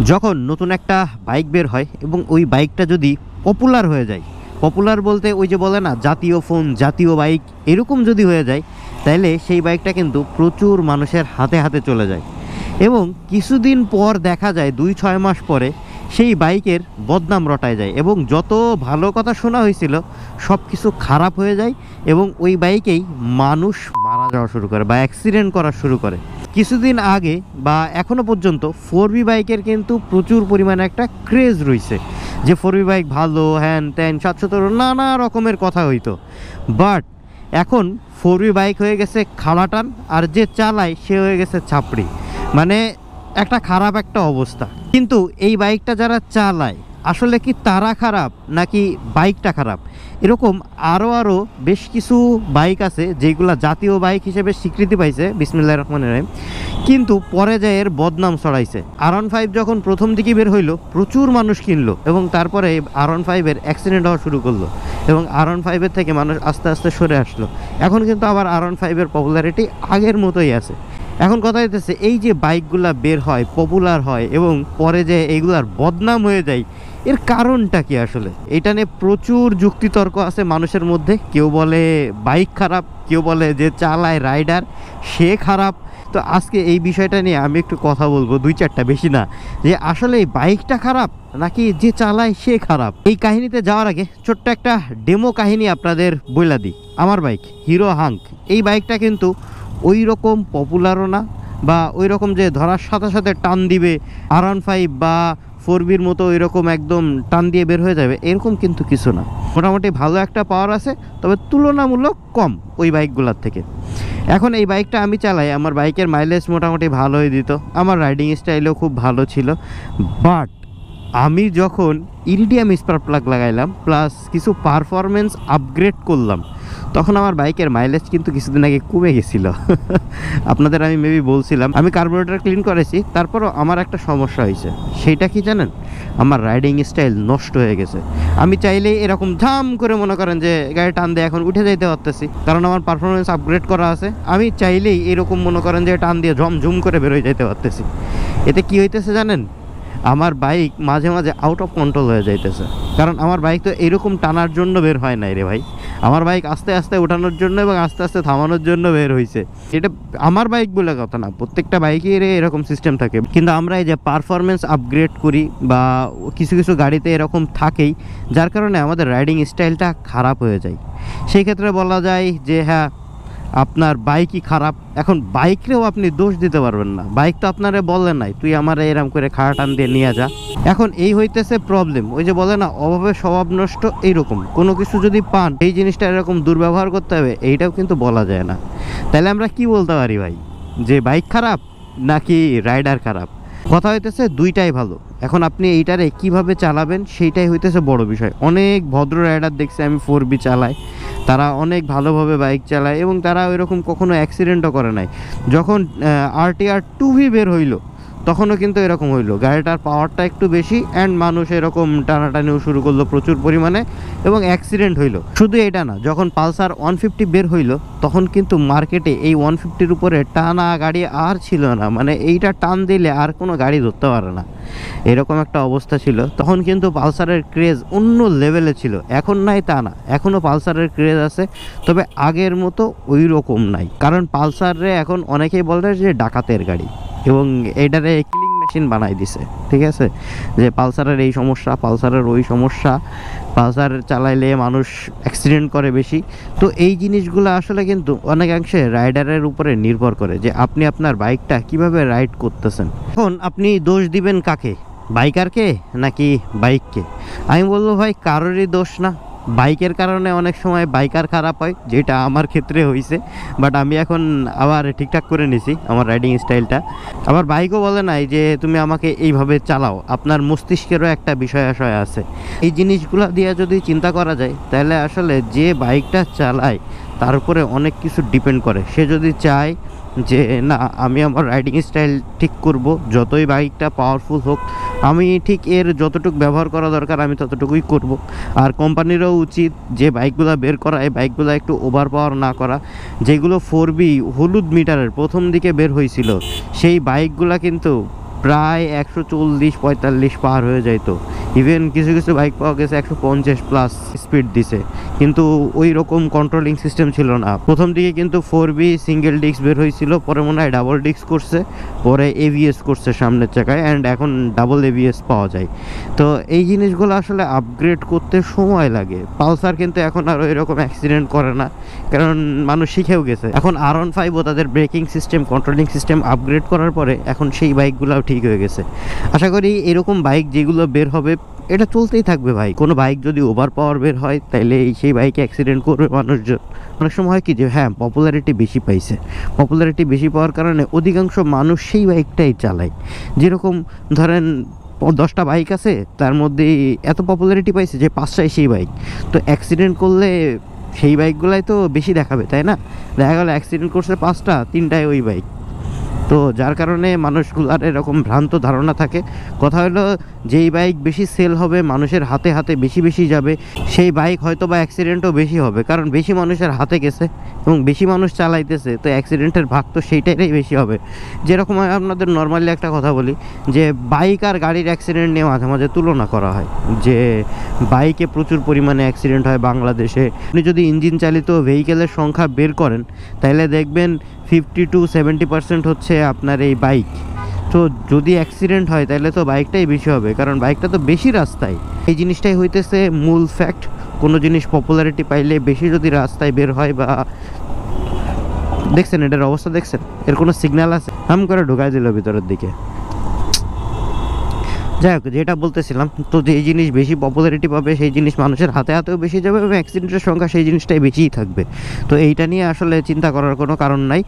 যখন নতুন একটা বাইক বের হয় এবং ওই বাইকটা যদি পপুলার হয়ে যায়, পপুলার বলতে ওই যে বলে না জাতীয় ফোন জাতীয় বাইক, এরকম যদি হয়ে যায় তাহলে সেই বাইকটা কিন্তু প্রচুর মানুষের হাতে হাতে চলে যায় এবং কিছুদিন পর দেখা যায় 2-6 মাস পরে সেই বাইকের বদনাম রটায় যায় এবং যত ভালো কথা শোনা হয়েছিল সব কিছু খারাপ হয়ে যায় এবং ওই বাইকেই মানুষ মারা যাওয়া শুরু করে বা অ্যাক্সিডেন্ট করা শুরু করে। কিছুদিন আগে বা এখনও পর্যন্ত 4V বাইকের কিন্তু প্রচুর পরিমাণে একটা ক্রেজ রয়েছে যে 4V বাইক ভালো, হ্যান ত্যান 717 নানা রকমের কথা হইতো। বাট এখন 4V বাইক হয়ে গেছে খালাটান আর যে চালায় সে হয়ে গেছে ছাপড়ি, মানে একটা খারাপ একটা অবস্থা। কিন্তু এই বাইকটা যারা চালায় আসলে কি তারা খারাপ নাকি বাইকটা খারাপ? এরকম আরও বেশ কিছু বাইক আছে যেগুলা জাতীয় বাইক হিসেবে স্বীকৃতি পাইছে, বিসমিল্লাহির রহমানির রহিম, কিন্তু পরে যায় এর বদনাম ছড়াইছে। R15 যখন প্রথম দিকে বের হইলো প্রচুর মানুষ কিনলো এবং তারপরে R15-এর অ্যাক্সিডেন্ট হওয়া শুরু করলো এবং R15-এর থেকে মানুষ আস্তে আস্তে সরে আসলো। এখন কিন্তু আবার R15-এর পপুলারিটি আগের মতোই আছে। এখন কথা হইতেছে এই যে বাইকগুলা বের হয়, পপুলার হয় এবং পরে যে এইগুলার বদনাম হয়ে যায়, এর কারণটা কি আসলে? এটা নিয়ে প্রচুর যুক্তিতর্ক আছে মানুষের মধ্যে। কেউ বলে বাইক খারাপ, কেউ বলে যে চালায় রাইডার সে খারাপ। তো আজকে এই বিষয়টা নিয়ে আমি একটু কথা বলবো, 2-4টা, বেশি না, যে আসলে এই বাইকটা খারাপ নাকি যে চালায় সে খারাপ। এই কাহিনীতে যাওয়ার আগে ছোট্ট একটা ডেমো কাহিনী আপনাদের বইলা দিই। আমার বাইক হিরো হাঙ্ক, এই বাইকটা কিন্তু ওই রকম পপুলারও না বা ওই রকম যে ধরার সাথে সাথে টান দিবে R15 বা 4Vর মতো ওই রকম একদম টান দিয়ে বের হয়ে যাবে এরকম কিন্তু কিছু না। মোটামুটি ভালো একটা পাওয়ার আছে, তবে তুলনামূলক কম ওই বাইকগুলোর থেকে। এখন এই বাইকটা আমি চালাই, আমার বাইকের মাইলেজ মোটামুটি ভালোই দিত, আমার রাইডিং স্টাইলও খুব ভালো ছিল। বাট আমি যখন ইরিডিয়াম স্পার্ক প্লাগ লাগাইলাম প্লাস কিছু পারফরমেন্স আপগ্রেড করলাম, তখন আমার বাইকের মাইলেজ কিন্তু কিছুদিন আগে কমে গেছিল। আপনাদের আমি মেবি বলছিলাম আমি কার্বোরেটর ক্লিন করেছি, তারপরও আমার একটা সমস্যা হয়েছে। সেইটা কি জানেন? আমার রাইডিং স্টাইল নষ্ট হয়ে গেছে। আমি চাইলেই এরকম ঝাম করে মনে করেন যে গাড়ি টান দিয়ে এখন উঠে যাইতে পারতেছি, কারণ আমার পারফরমেন্স আপগ্রেড করা আছে। আমি চাইলেই এরকম মনে করেন যে টান দিয়ে ঝমঝুম করে বেরোয় যাইতে পারতেছি। এতে কি হইতেছে জানেন? আমার বাইক মাঝে মাঝে আউট অফ কন্ট্রোল হয়ে যাইতেছে, কারণ আমার বাইক তো এরকম টানার জন্য বের হয় নাই রে ভাই। আমার বাইক আস্তে আস্তে ওঠানোর জন্য এবং আস্তে আস্তে থামানোর জন্য বের হয়েছে। এটা আমার বাইক বলে কথা না, প্রত্যেকটা বাইকের এরকম সিস্টেম থাকে। কিন্তু আমরা এই যে পারফরমেন্স আপগ্রেড করি বা কিছু কিছু গাড়িতে এরকম থাকেই, যার কারণে আমাদের রাইডিং স্টাইলটা খারাপ হয়ে যায়। সেই ক্ষেত্রে বলা যায় যে হ্যাঁ আপনার বাইকই খারাপ। এখন বাইকরেও আপনি দোষ দিতে পারবেন না, বাইক তো আপনারে বলে নাই তুই আমার এরকম করে খাড়া টান দিয়ে নিয়ে যা। এখন এই হইতেছে প্রবলেম, ওই যে বলে না অভাবে স্বভাব নষ্ট, এইরকম কোনো কিছু যদি পান এই জিনিসটা এরকম দুর্ব্যবহার করতে হবে, এইটাও কিন্তু বলা যায় না। তাহলে আমরা কি বলতে পারি ভাই, যে বাইক খারাপ নাকি রাইডার খারাপ? কথা হইতেছে দুইটাই ভালো। এখন আপনি এইটারে কিভাবে চালাবেন সেইটাই হইতেছে বড় বিষয়। অনেক ভদ্র রাইডার দেখছি আমি 4V চালাই, তারা অনেক ভালোভাবে বাইক চালায় এবং তারা ওইরকম কখনো অ্যাক্সিডেন্টও করে নাই। যখন RTR 2V বের হইলো তখনও কিন্তু এরকম হইলো, গাড়িটার পাওয়ারটা একটু বেশি অ্যান্ড মানুষ এরকম টানাটানিও শুরু করলো প্রচুর পরিমাণে এবং অ্যাক্সিডেন্ট হইলো। শুধু এটা না, যখন পালসার 150 বের হইলো তখন কিন্তু মার্কেটে এই 150-র উপরে টানা গাড়ি আর ছিল না, মানে এইটা টান দিলে আর কোনো গাড়ি ধরতে পারে না, এরকম একটা অবস্থা ছিল। তখন কিন্তু পালসারের ক্রেজ অন্য লেভেলে ছিল। এখন নাই তা না, এখনও পালসারের ক্রেজ আছে, তবে আগের মতো ওই রকম নাই। কারণ পালসারে এখন অনেকেই বলে যে ডাকাতের গাড়ি এবং এটারে কিলিং মেশিন বানাই দিছে। ঠিক আছে, যে পালসারের এই সমস্যা, পালসারের ওই সমস্যা, পালসার চালাইলে মানুষ অ্যাক্সিডেন্ট করে বেশি। তো এই জিনিসগুলো আসলে কিন্তু অনেকাংশে রাইডারের উপরে নির্ভর করে যে আপনি আপনার বাইকটা কিভাবে রাইড করতেছেন। এখন আপনি দোষ দিবেন কাকে, বাইকারকে নাকি বাইককে? আমি বলবো ভাই কারোরই দোষ না। বাইকের কারণে অনেক সময় বাইকার খারাপ হয়, যেটা আমার ক্ষেত্রে হয়েছে, বাট আমি এখন আবার ঠিকঠাক করে নিছি আমার রাইডিং স্টাইলটা। আবার বাইকও বলে নাই যে তুমি আমাকে এইভাবে চালাও, আপনার মস্তিষ্কেরও একটা বিষয় আশয় আছে। এই জিনিসগুলো দিয়ে যদি চিন্তা করা যায় তাহলে আসলে যে বাইকটা চালায় তার উপরে অনেক কিছু ডিপেন্ড করে। সে যদি চায় যে না আমি আমার রাইডিং স্টাইল ঠিক করব, যতই বাইকটা পাওয়ারফুল হোক আমি ঠিক এর যতটুকু ব্যবহার করা দরকার আমি ততটুকুই করব। আর কোম্পানিরও উচিত যে বাইকগুলো বের করা এই বাইকগুলো একটু ওভার পাওয়ার না করা। যেগুলো 4V হলুদ মিটারের প্রথম দিকে বের হয়েছিল সেই বাইকগুলো কিন্তু প্রায় 140-45 পার হয়ে যাইতো। ইভেন কিছু কিছু বাইক পাওয়া গেছে 150+ স্পিড দিছে, কিন্তু ওই রকম কন্ট্রোলিং সিস্টেম ছিল না। প্রথম দিকে কিন্তু 4B সিঙ্গেল ডিস্ক বের হয়েছিল, পরে মনে হয় ডাবল ডিস্ক করছে, পরে ABS করছে সামনের চাকায়, অ্যান্ড এখন ডাবল ABS পাওয়া যায়। তো এই জিনিসগুলো আসলে আপগ্রেড করতে সময় লাগে। পালসার কিন্তু এখন আর ওই রকম অ্যাক্সিডেন্ট করে না, কারণ মানুষ শিখেও গেছে। এখন R15 ও তাদের braking system, controlling system upgrade করার পরে এখন সেই বাইকগুলোও ঠিক হয়ে গেছে। আশা করি এরকম বাইক যেগুলো বের হবে এটা চলতেই থাকবে ভাই। কোনো বাইক যদি ওভার পাওয়ার বের হয় তাইলে সেই বাইকে অ্যাক্সিডেন্ট করবে মানুষজন। অনেক সময় হয় কি যে হ্যাঁ পপুলারিটি বেশি পাইছে, পপুলারিটি বেশি পাওয়ার কারণে অধিকাংশ মানুষ সেই বাইকটাই চালায়। যেরকম ধরেন 10টা বাইক আছে, তার মধ্যে এত পপুলারিটি পাইছে যে 5টাই সেই বাইক, তো অ্যাক্সিডেন্ট করলে সেই বাইকগুলাই তো বেশি দেখাবে, তাই না? দেখা গেল অ্যাক্সিডেন্ট করছে 5টা, 3টায় ওই বাইক। তো যার কারণে মানুষগুলার এরকম ভ্রান্ত ধারণা থাকে। কথা হলো যেই বাইক বেশি সেল হবে, মানুষের হাতে হাতে বেশি বেশি যাবে, সেই বাইক হয়তো বা অ্যাক্সিডেন্টও বেশি হবে, কারণ বেশি মানুষের হাতে গেছে এবং বেশি মানুষ চালাইতেছে, তো অ্যাক্সিডেন্টের ভাগ তো সেইটাই বেশি হবে। যেরকম আপনাদের নর্মালি একটা কথা বলি যে বাইক আর গাড়ির অ্যাক্সিডেন্ট নিয়ে মাঝে মাঝে তুলনা করা হয়, যে বাইকে প্রচুর পরিমাণে অ্যাক্সিডেন্ট হয় বাংলাদেশে। আপনি যদি ইঞ্জিন চালিত ভেহিকেলের সংখ্যা বের করেন তাহলে দেখবেন 50-70% হচ্ছে আপনার এই বাইক। তো যদি অ্যাক্সিডেন্ট হয় তাহলে তো বাইকটাই বেশি হবে, কারণ বাইকটা তো বেশি রাস্তায়। এই জিনিসটাই হইতেছে মূল ফ্যাক্ট। কোনো জিনিস পপুলারিটি পাইলে বেশি যদি রাস্তায় বের হয়, বা দেখছেন এটার অবস্থা, দেখছেন এর কোনো সিগন্যাল আছে, হাম করে ঢুকাই দিল ভিতরের দিকে। যাই হোক, যেটা বলতেছিলাম, তো যেই জিনিস বেশি পপুলারিটি পাবে সেই জিনিস মানুষের হাতে হাতেও বেশি যাবে এবং অ্যাক্সিডেন্টের সংখ্যা সেই জিনিসটাই বেশিই থাকবে। তো এইটা নিয়ে আসলে চিন্তা করার কোনো কারণ নাই।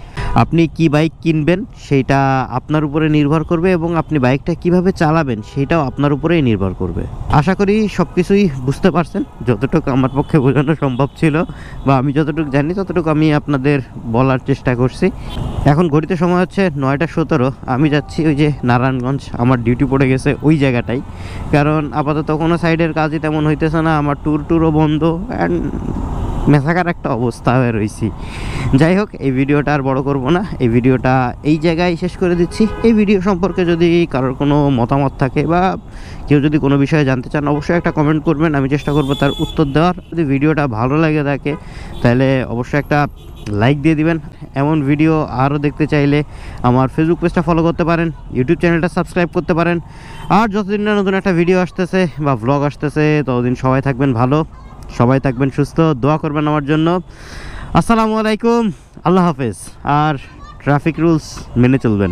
আপনি কি বাইক কিনবেন সেইটা আপনার উপরে নির্ভর করবে, এবং আপনি বাইকটা কিভাবে চালাবেন সেটাও আপনার উপরেই নির্ভর করবে। আশা করি সব কিছুই বুঝতে পারছেন, যতটুকু আমার পক্ষে বোঝানো সম্ভব ছিল, বা আমি যতটুকু জানি ততটুকু আমি আপনাদের বলার চেষ্টা করছি। এখন ঘড়িতে সময় হচ্ছে 9টা 17। আমি যাচ্ছি ওই যে নারায়ণগঞ্জ, আমার ডিউটি পড়ে গেছে ওই জায়গাটাই, কারণ আপাতত কোনো সাইডের কাজই তেমন হইতেছে না, আমার ট্যুরও বন্ধ, অ্যান্ড মেসাকার একটা অবস্থা হয়ে রয়েছি। যাই হোক, এই ভিডিওটা আর বড় করব না, এই ভিডিওটা এই জায়গায় শেষ করে দিচ্ছি। এই ভিডিও সম্পর্কে যদি কারোর কোনো মতামত থাকে বা কেউ যদি কোনো বিষয়ে জানতে চান, অবশ্যই একটা কমেন্ট করবেন, আমি চেষ্টা করব তার উত্তর দেওয়ার। যদি ভিডিওটা ভালো লাগে থাকে তাহলে অবশ্যই একটা লাইক দিয়ে দিবেন। এমন ভিডিও আরও দেখতে চাইলে আমার ফেসবুক পেজটা ফলো করতে পারেন, ইউটিউব চ্যানেলটা সাবস্ক্রাইব করতে পারেন। আর যতদিন না নতুন একটা ভিডিও আসতেছে বা ভ্লগ আসতেছে, ততদিন সবাই থাকবেন ভালো, সবাই থাকবেন সুস্থ, দোয়া করবেন আমার জন্য। আসসালামু আলাইকুম, আল্লাহ হাফেজ, আর ট্রাফিক রুলস মেনে চলবেন।